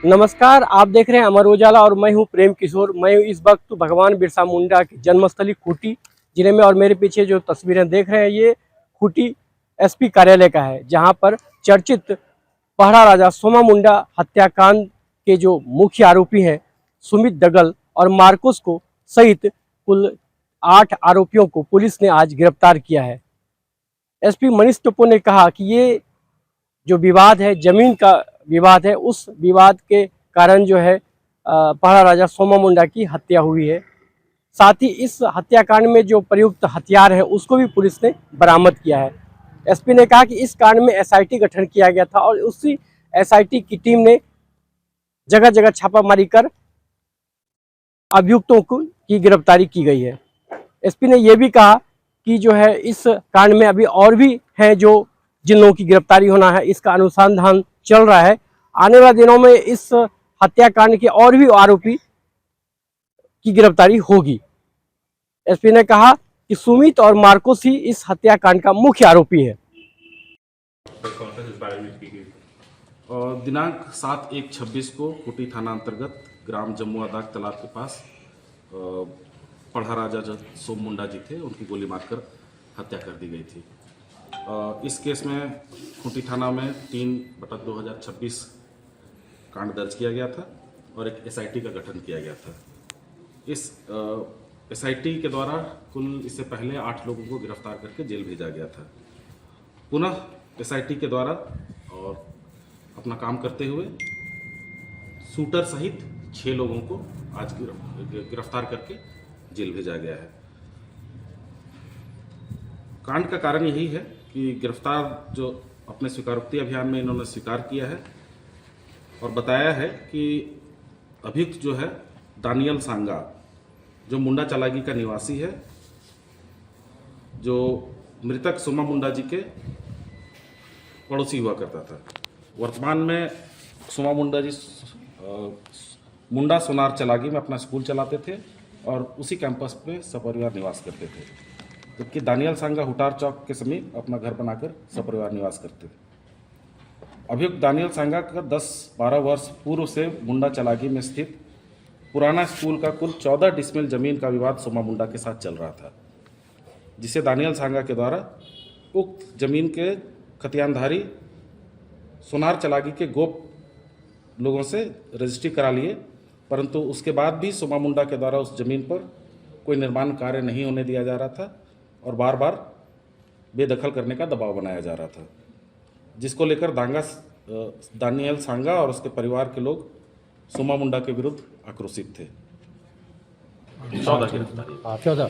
नमस्कार, आप देख रहे हैं अमर उजाला और मैं हूं प्रेम किशोर। मैं इस वक्त भगवान बिरसा मुंडा की जन्मस्थली खूंटी जिले में, और मेरे पीछे जो तस्वीरें देख रहे हैं ये खूंटी एसपी कार्यालय का है, जहां पर चर्चित पहरा राजा सोमा मुंडा हत्याकांड के जो मुख्य आरोपी हैं सुमित दगल और मार्कोस को सहित कुल 8 आरोपियों को पुलिस ने आज गिरफ्तार किया है। एसपी मनीष टोप्पो ने कहा कि ये जो विवाद है, जमीन का विवाद है, उस विवाद के कारण जो है पहरा राजा सोमा मुंडा की हत्या हुई है। साथ ही इस हत्याकांड में जो प्रयुक्त हथियार है उसको भी पुलिस ने बरामद किया है। एसपी ने कहा कि इस कांड में एसआईटी गठन किया गया था और उसी एसआईटी की टीम ने जगह जगह छापामारी कर अभियुक्तों की गिरफ्तारी की गई है। एसपी ने यह भी कहा कि जो है इस कांड में अभी और भी हैं जो जिन लोगों की गिरफ्तारी होना है, इसका अनुसंधान चल रहा है। आने वाले दिनों में इस हत्याकांड के और भी आरोपी की गिरफ्तारी होगी। एसपी ने कहा कि सुमित और मार्कोस ही इस हत्याकांड का मुख्य आरोपी है। दिनांक 7/1/26 को खूंटी थाना अंतर्गत ग्राम जम्मू आदाग तालाब के पास पढ़ा राजा जो सोम मुंडा जी थे उनकी गोली मारकर हत्या कर दी गई थी। इस केस में खूंटी थाना में 3/2026 कांड दर्ज किया गया था और एक एसआईटी का गठन किया गया था। इस एसआईटी के द्वारा कुल इससे पहले 8 लोगों को गिरफ्तार करके जेल भेजा गया था। पुनः एसआईटी के द्वारा और अपना काम करते हुए शूटर सहित 6 लोगों को आज गिरफ्तार करके जेल भेजा गया है। कांड का कारण यही है कि गिरफ्तार जो अपने स्वीकारोक्ति अभियान में इन्होंने स्वीकार किया है और बताया है कि अभियुक्त जो है दानियल सांगा, जो मुंडा चलागी का निवासी है, जो मृतक सोमा मुंडा जी के पड़ोसी हुआ करता था। वर्तमान में सोमा मुंडा जी मुंडा सोनार चलागी में अपना स्कूल चलाते थे और उसी कैंपस में सपरिवार निवास करते थे, जबकि दानियल सांगा हुटार चौक के समीप अपना घर बनाकर सपरिवार निवास करते थे। अभियुक्त दानियल सांगा का 10-12 वर्ष पूर्व से मुंडा चलागी में स्थित पुराना स्कूल का कुल 14 डिसमिल जमीन का विवाद सोमा मुंडा के साथ चल रहा था, जिसे दानियल सांगा के द्वारा उक्त जमीन के खतियानधारी सोनार चलागी के गोप लोगों से रजिस्ट्री करा लिए, परंतु उसके बाद भी सोमा मुंडा के द्वारा उस जमीन पर कोई निर्माण कार्य नहीं होने दिया जा रहा था और बार बार बेदखल करने का दबाव बनाया जा रहा था, जिसको लेकर दानियल सांगा और उसके परिवार के लोग सोमा मुंडा के विरुद्ध आक्रोशित थे। 14 गिरफ्तारी। 14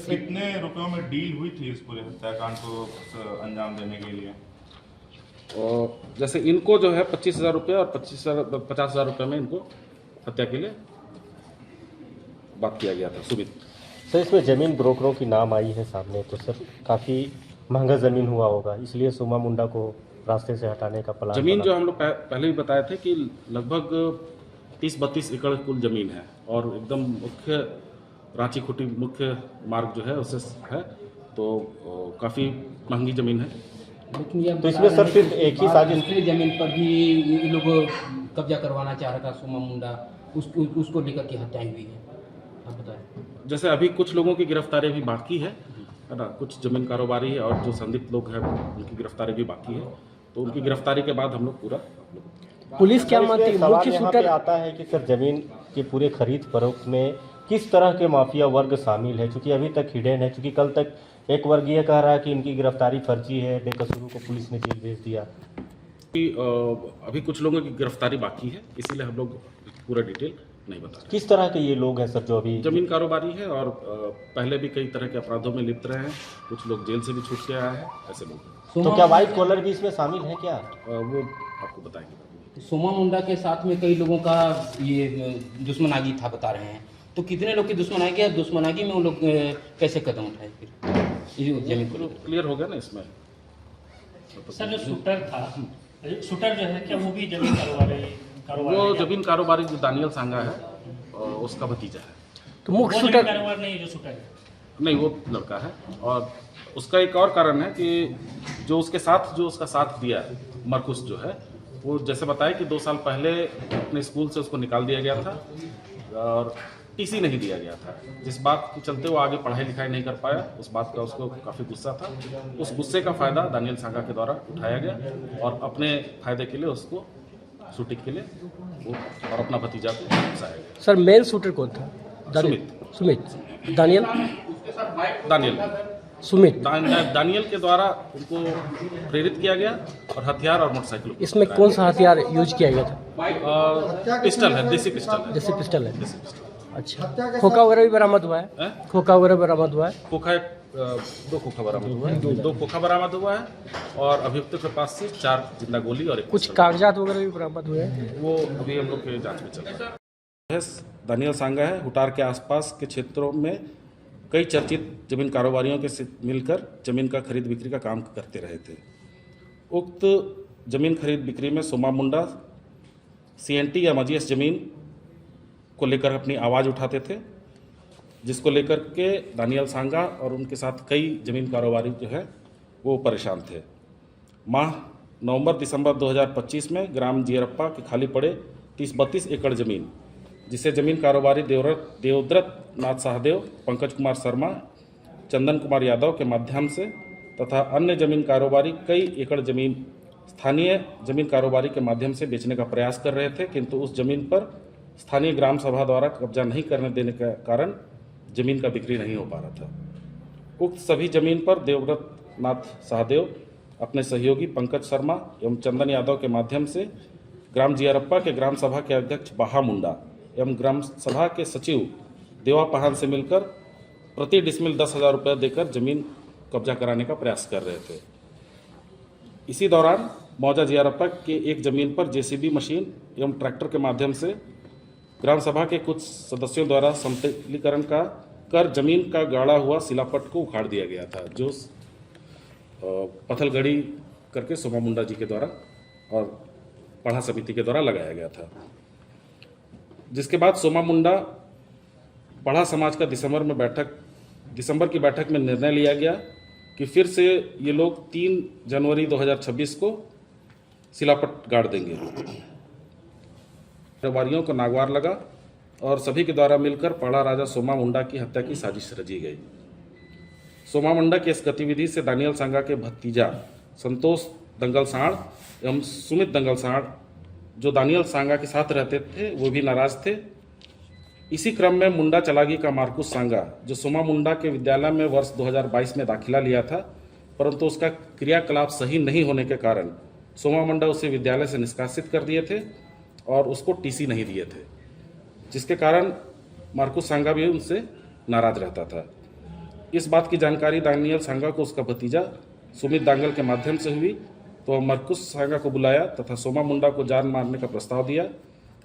कितने रुपयों में डील हुई थी इस पूरे हत्याकांड को अंजाम देने के लिए? और जैसे इनको जो है 25,000 रुपये और 50,000 रुपये में इनको हत्या के लिए बात किया गया था। सुमित सर, इसमें ज़मीन ब्रोकरों की नाम आई है सामने, तो सर काफ़ी महंगा ज़मीन हुआ होगा, इसलिए सोमा मुंडा को रास्ते से हटाने का प्लान। जमीन जो हम लोग पहले भी बताए थे कि लगभग 30-32 एकड़ कुल जमीन है और एकदम मुख्य रांची खूंटी मुख्य मार्ग जो है उससे है, तो काफ़ी महंगी ज़मीन है। लेकिन तो इसमें सर सिर्फ एक ही साजिश, दूसरी जमीन पर भी ये लोग कब्जा करवाना चाह रहा था सोमा मुंडा, उसको लेकर के हत्याएं हुई है। आप बताएं। जैसे अभी कुछ लोगों की गिरफ्तारी अभी बाकी है ना, कुछ जमीन कारोबारी है और जो संदिग्ध लोग हैं उनकी गिरफ्तारी भी बाकी है, तो उनकी गिरफ्तारी के बाद हम लोग पूरा पुलिस क्या मानती है? मुख्य यहाँ पे आता है कि सर जमीन के पूरे खरीद फरोख्त में किस तरह के माफिया वर्ग शामिल है, क्योंकि अभी तक हिडन है, क्योंकि कल तक एक वर्ग ये कह रहा है कि इनकी गिरफ्तारी फर्जी है, बेकसूरों को पुलिस ने जेल भेज दिया। अभी कुछ लोगों की गिरफ्तारी बाकी है, इसीलिए हम लोग पूरा डिटेल नहीं बता रहे। किस तरह के ये लोग हैं सर जो अभी? जमीन कारोबारी है और पहले भी कई तरह के अपराधों में लिप्त रहे हैं, कुछ लोग जेल से भी छूट के आए हैं, ऐसे लोग। तो क्या व्हाइट कॉलर भी इसमें शामिल है क्या? वो आपको बताएंगे। सोमा मुंडा के साथ में कई लोगों का ये दुश्मनागी था बता रहे हैं, तो कितने लोग की दुश्मनागी है? दुश्मनागी में वो लोग कैसे कदम उठाए फिर जमीन को? क्लियर हो गया ना इसमें। सर जो शूटर था, शूटर जो है क्या वो भी जमीन कारोबारी? वो जमीन कारोबारी जो दानियल सांगा है उसका भतीजा है। तो मुख्य शूटर कारोबार नहीं, जो शूटर है नहीं, वो लड़का है। और उसका एक और कारण है कि जो उसका साथ दिया मार्कोस जो है, वो जैसे बताया कि 2 साल पहले अपने स्कूल से उसको निकाल दिया गया था और टीसी नहीं दिया गया था, जिस बात के चलते वो आगे पढ़ाई लिखाई नहीं कर पाया। उस बात का उसको काफ़ी गुस्सा था। उस गुस्से का फ़ायदा दानियल सांगा के द्वारा उठाया गया और अपने फ़ायदे के लिए उसको शूटिंग के लिए वो और अपना भतीजा को फंसाया गया। सर मेन शूटर कौन था? सुमित। दानियल सुमित दानियल के द्वारा उनको प्रेरित किया गया और हथियार और मोटरसाइकिल। इसमें कौन सा हथियार यूज किया गया था? पिस्टल है, देसी पिस्टल है। जैसे पिस्टल है। अच्छा, खोखा वगैरह भी बरामद हुआ है? खोखा वगैरह बरामद हुआ है? खोखा 2 खोखा बरामद हुआ है, 2 खोखा बरामद हुआ है और अभियुक्त के पास से 4 जिंदा गोली और 1 कुछ कागजात वगैरह भी बरामद हुए हैं? वो अभी हम लोग के जांच में चल रहा है। दानियल सांगा है, हुटार के आसपास के क्षेत्रों में कई चर्चित जमीन कारोबारियों के से मिलकर जमीन का खरीद बिक्री का काम करते रहे थे। उक्त जमीन खरीद बिक्री में सोमा मुंडा सीएनटी या मजीएस जमीन को लेकर अपनी आवाज़ उठाते थे, जिसको लेकर के दानियल सांगा और उनके साथ कई जमीन कारोबारी जो है वो परेशान थे। माह नवंबर-दिसंबर 2025 में ग्राम जियरप्पा के खाली पड़े 32 एकड़ जमीन, जिसे जमीन कारोबारी देवव्रत नाथ सहदेव, पंकज कुमार शर्मा, चंदन कुमार यादव के माध्यम से तथा अन्य जमीन कारोबारी कई एकड़ जमीन स्थानीय जमीन कारोबारी के माध्यम से बेचने का प्रयास कर रहे थे, किंतु उस जमीन पर स्थानीय ग्राम सभा द्वारा कब्जा नहीं करने देने के कारण जमीन का बिक्री नहीं हो पा रहा था। उक्त सभी जमीन पर देवव्रत नाथ सहदेव अपने सहयोगी पंकज शर्मा एवं चंदन यादव के माध्यम से ग्राम जियरप्पा के ग्राम सभा के अध्यक्ष बाहा मुंडा एवं ग्राम सभा के सचिव देवा पहान से मिलकर प्रति डिसमिल 10,000 रुपये देकर जमीन कब्जा कराने का प्रयास कर रहे थे। इसी दौरान मौजा जियरप्पा के एक जमीन पर जेसीबी मशीन एवं ट्रैक्टर के माध्यम से ग्राम सभा के कुछ सदस्यों द्वारा समतलीकरण का कर जमीन का गाड़ा हुआ शिलापट को उखाड़ दिया गया था, जो पत्थलगड़ी करके सोमा मुंडा जी के द्वारा और पढ़ा समिति के द्वारा लगाया गया था। जिसके बाद सोमा मुंडा पढ़ा समाज का दिसंबर की बैठक में निर्णय लिया गया कि फिर से ये लोग 3 जनवरी 2026 को शिलापट गाड़ देंगे। कारोबारियों को नागवार लगा और सभी के द्वारा मिलकर पढ़ा राजा सोमा मुंडा की हत्या की साजिश रची गई। सोमा मुंडा की इस गतिविधि से दानियल सांगा के भतीजा संतोष दंगलसाड़ एवं सुमित दंगलसाड़, जो दानियल सांगा के साथ रहते थे, वो भी नाराज थे। इसी क्रम में मुंडा चलागी का मार्कुस सांगा, जो सोमा मुंडा के विद्यालय में वर्ष 2022 में दाखिला लिया था, परंतु उसका क्रियाकलाप सही नहीं होने के कारण सोमा मुंडा उसे विद्यालय से निष्कासित कर दिए थे और उसको टीसी नहीं दिए थे, जिसके कारण मार्कुस सांगा भी उनसे नाराज रहता था। इस बात की जानकारी दानियल सांगा को उसका भतीजा सुमित दांगल के माध्यम से हुई, तो मार्कुस सांगा को बुलाया तथा सोमा मुंडा को जान मारने का प्रस्ताव दिया,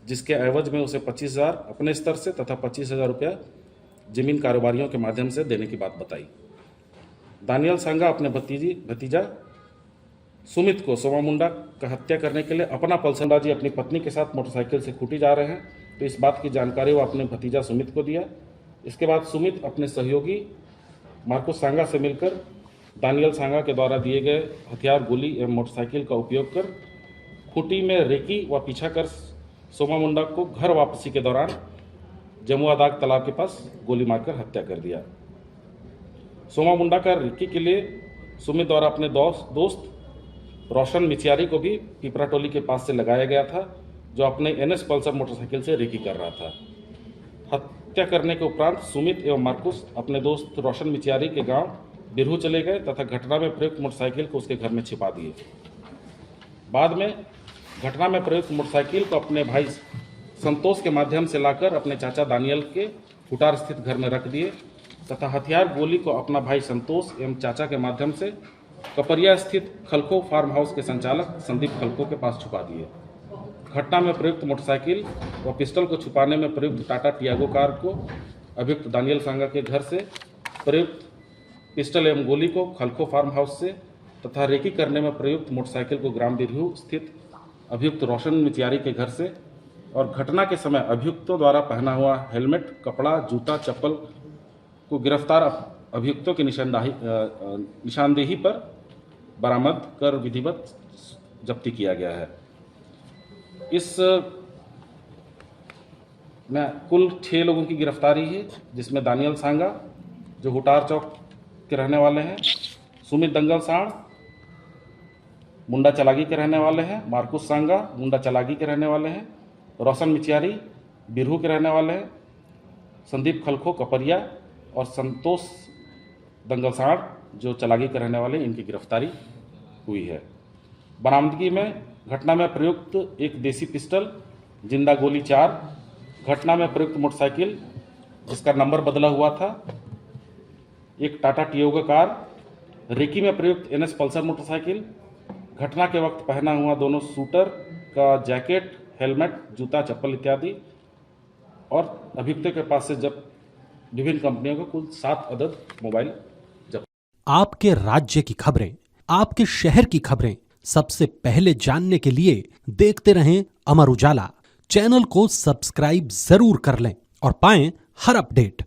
जिसके एवज में उसे 25,000 अपने स्तर से तथा 25,000 रुपया जमीन कारोबारियों के माध्यम से देने की बात बताई। दानियल सांगा अपने भतीजा सुमित को सोमा मुंडा का हत्या करने के लिए अपना पल्सर जी अपनी पत्नी के साथ मोटरसाइकिल से खूटी जा रहे हैं, तो इस बात की जानकारी वो अपने भतीजा सुमित को दिया। इसके बाद सुमित अपने सहयोगी मार्कुस सांगा से मिलकर दानियल सांगा के द्वारा दिए गए हथियार, गोली एवं मोटरसाइकिल का उपयोग कर खूटी में रेकी व पीछा कर सोमा मुंडा को घर वापसी के दौरान जमुआ दाग तालाब के पास गोली मारकर हत्या कर दिया। सोमा मुंडा का रेकी के लिए सुमित द्वारा अपने दोस्त रोशन मिचियारी को भी पिपराटोली के पास से लगाया गया था, जो अपने NS पल्सर मोटरसाइकिल से रेकी कर रहा था। हत्या करने के उपरांत सुमित एवं मार्कुस अपने दोस्त रोशन मिचियारी के गांव बिरहू चले गए तथा घटना में प्रयुक्त मोटरसाइकिल को उसके घर में छिपा दिए। बाद में घटना में प्रयुक्त मोटरसाइकिल को अपने भाई संतोष के माध्यम से लाकर अपने चाचा दानियल के हुटार स्थित घर में रख दिए तथा हथियार, गोली को अपना भाई संतोष एवं चाचा के माध्यम से कपरिया स्थित खलखो फार्म हाउस के संचालक संदीप खलखो के पास छुपा दिए। घटना में प्रयुक्त मोटरसाइकिल व पिस्टल को छुपाने में प्रयुक्त टाटा टियागो कार को अभियुक्त दानियल सांगा के घर से, प्रयुक्त पिस्टल एवं गोली को खलखो फार्म हाउस से तथा रेकी करने में प्रयुक्त मोटरसाइकिल को ग्राम बिरहू स्थित अभियुक्त रोशन मिचियारी के घर से, और घटना के समय अभियुक्तों द्वारा पहना हुआ हेलमेट, कपड़ा, जूता, चप्पल को गिरफ्तार अभियुक्तों की निशानदेही पर बरामद कर विधिवत जब्ती किया गया है। इस में कुल 6 लोगों की गिरफ्तारी है, जिसमें दानियल सांगा जो हुटार चौक के रहने वाले हैं, सुमित दंगलसाड़ मुंडा चलागी के रहने वाले हैं, मार्कुस सांगा मुंडा चलागी के रहने वाले हैं, रोशन मिचियारी बिरहू के रहने वाले हैं, संदीप खलखो कपरिया और संतोष दंगलसाड़ जो चलागी के रहने वाले, इनकी गिरफ्तारी हुई है। बरामदगी में घटना में प्रयुक्त एक देसी पिस्टल, जिंदा गोली 4, घटना में प्रयुक्त मोटरसाइकिल जिसका नंबर बदला हुआ था, एक टाटा टियोगा कार, रेकी में प्रयुक्त NS पल्सर मोटरसाइकिल, घटना के वक्त पहना हुआ दोनों शूटर का जैकेट, हेलमेट, जूता, चप्पल इत्यादि, और अभियुक्त के पास से जब विभिन्न कंपनियों को कुल 7 अदद मोबाइल जब्त। आपके राज्य की खबरें, आपके शहर की खबरें सबसे पहले जानने के लिए देखते रहें अमर उजाला। चैनल को सब्सक्राइब जरूर कर लें और पाएं हर अपडेट।